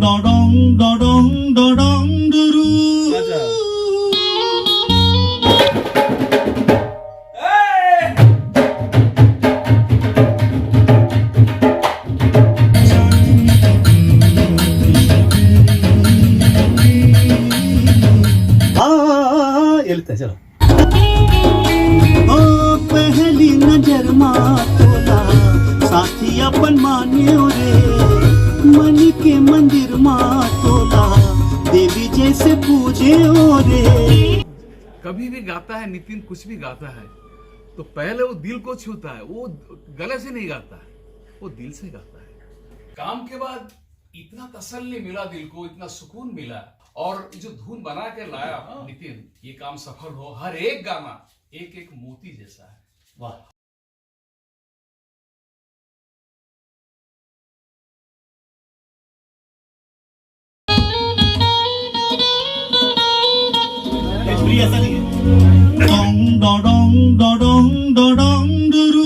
डोडोंग डोडोंग डोडोंग डुरू. चलो ओ पहली नजर तोला साथी अपन मान्यो रे, मन के मंदिर तोला देवी जैसे पूजे ओ रे. कभी भी गाता है नितिन, कुछ भी गाता है तो पहले वो दिल को छूता है. वो गले से नहीं गाता है, वो दिल से गाता है. काम के बाद इतना तसल्ली मिला दिल को, इतना सुकून मिला. और जो धुन बना के लाया नितिन, ये काम सफल हो. हर एक गाना एक एक मोती जैसा है. वाह. ऐसा नहीं है. डोंग डोडोंग डोडोंग डोडोंग डुरू.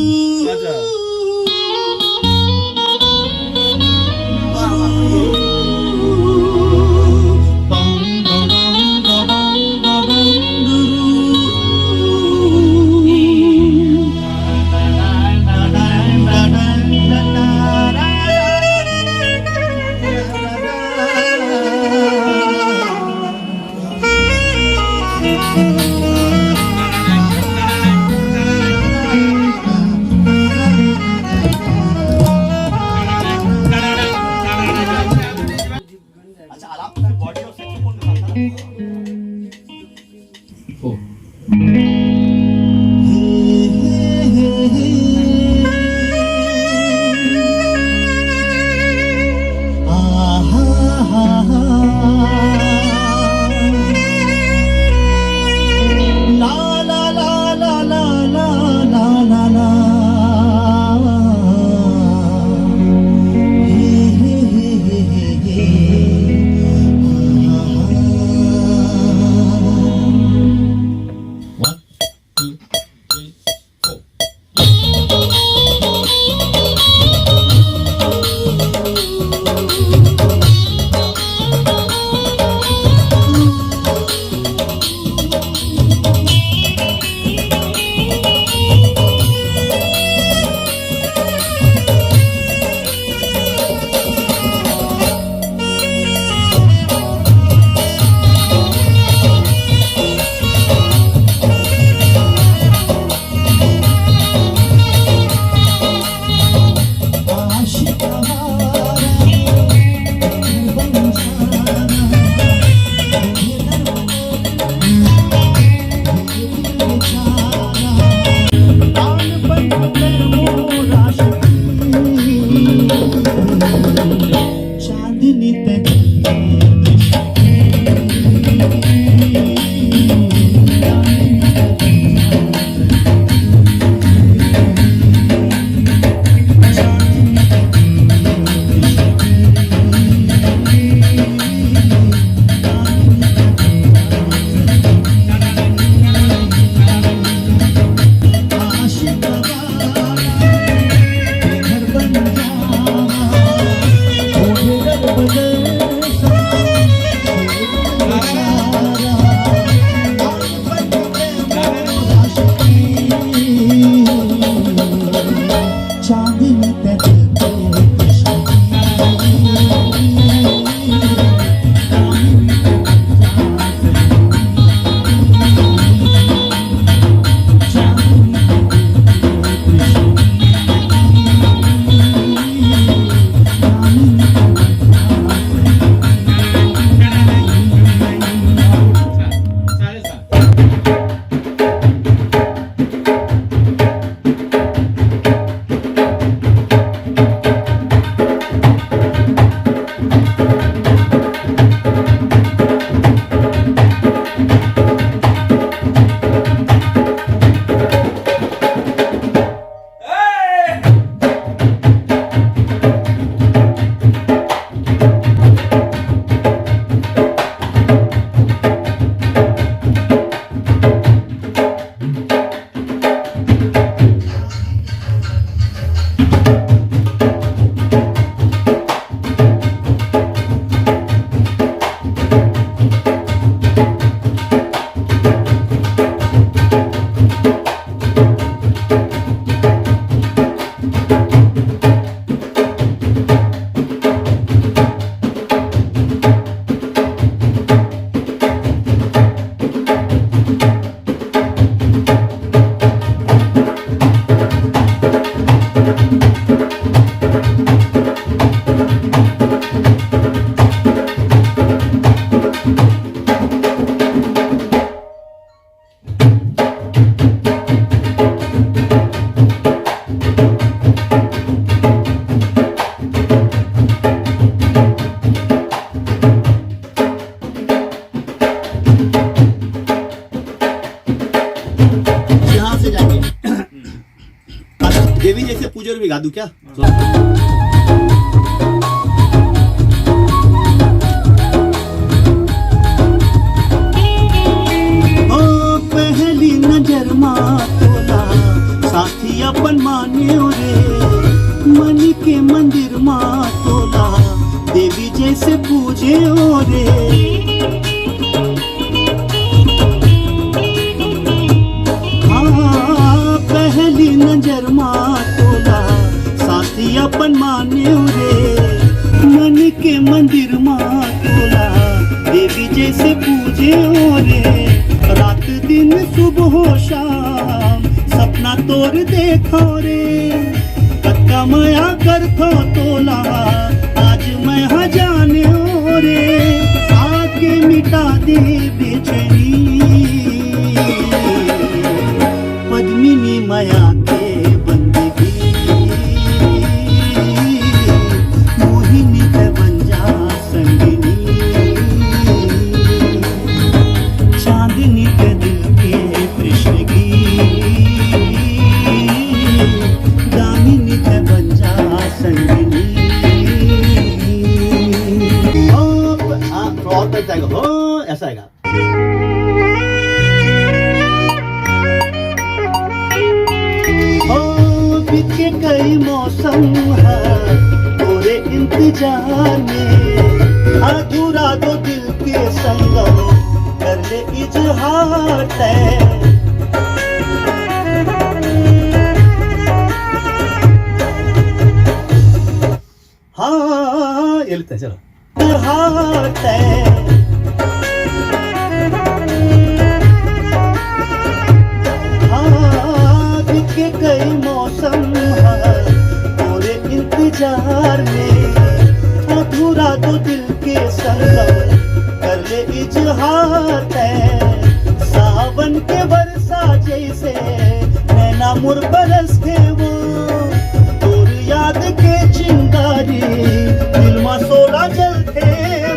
गा दूं क्या? ओ पहली नजर माँ तोला साथी अपन माने रे, मन के मंदिर माँ तोला देवी जैसे पूजे रे। हाँ पहली नजर माँ तोला साथी अपन माने रे, मन के मंदिर माँ तोला देवी जैसे पूजे रे। रात दिन सुबह शाम सपना तोर देखो रे, कत्का मया कर थो तोला आज मैं हाँ जाने रे। आके मिटा दे बेचैनी पद्मिनी माया के बंदगी, मोहिनी है बन जा संगिनी, चांदनी के दिल के कृष्णगी, दामिनी है बन जा संगिनी। और तक जाएगा हो, ऐसा आएगा। बीते कई मौसम है तोरे इंतजार में, अधूरा दो दिल के संगम कर ले इजहार तय। हाँ ये लिखते हैं, चलो। इजहार तय के कई मौसम है तोरे इंतजार में, अधूरा तो दिल के संगम कर ले इजहार तय। सावन के बरसा जैसे नैना मुर बरस थे वो, तोर याद के चिंगारी दिल में सोला जलते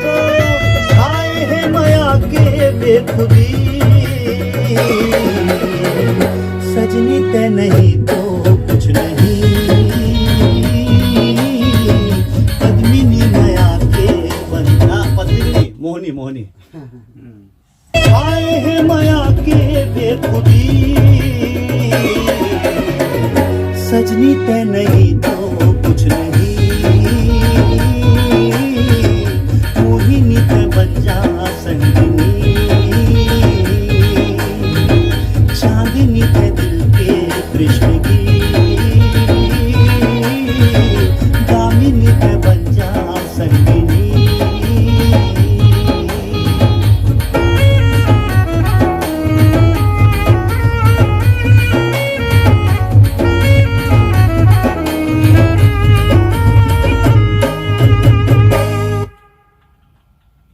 वो। आए हैं माया के बेखुदी सजनी ते नहीं तो कुछ नहीं, पद्मिनी माया के बंदा। पद्मिनी मोहनी मोहनी। आए हैं माया के बेखुदी सजनी ते नहीं तो